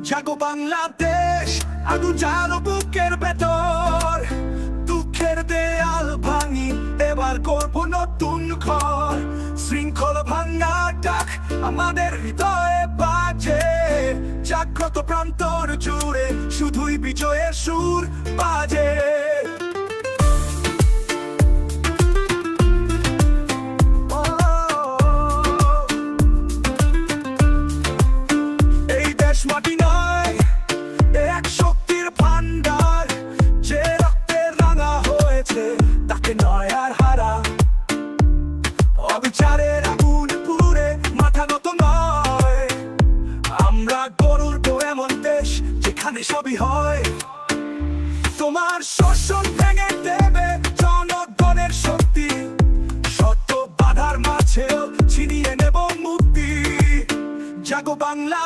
জাগো বাংলাদেশ, আগুন জ্বালো বুকের ভেতর। দুঃখের দেয়াল ভাঙি, এবার করব নতুন ঘর। শৃঙ্খল ভাঙা ডাক আমাদের হৃদয়ে বাজে, জাগ্রত প্রান্তর জুড়ে শুধুই বিজয়ের সুর বাজে। এই দেশ মাটি নয়, এক শক্তির ভান্ডার, যে রক্তে রাঙা হয়েছে তাকে নয় আর হারা। অবিচারের আগুন পুড়ে মাথা নত নয়, আমরা গড়ব এমন দেশ যেখানে সবই হয়। তোমার শোষণ ভেঙে দেবে জনগণের শক্তি, শত বাধার মাঝেও ছিনিয়ে নেব মুক্তি। জাগো বাংলা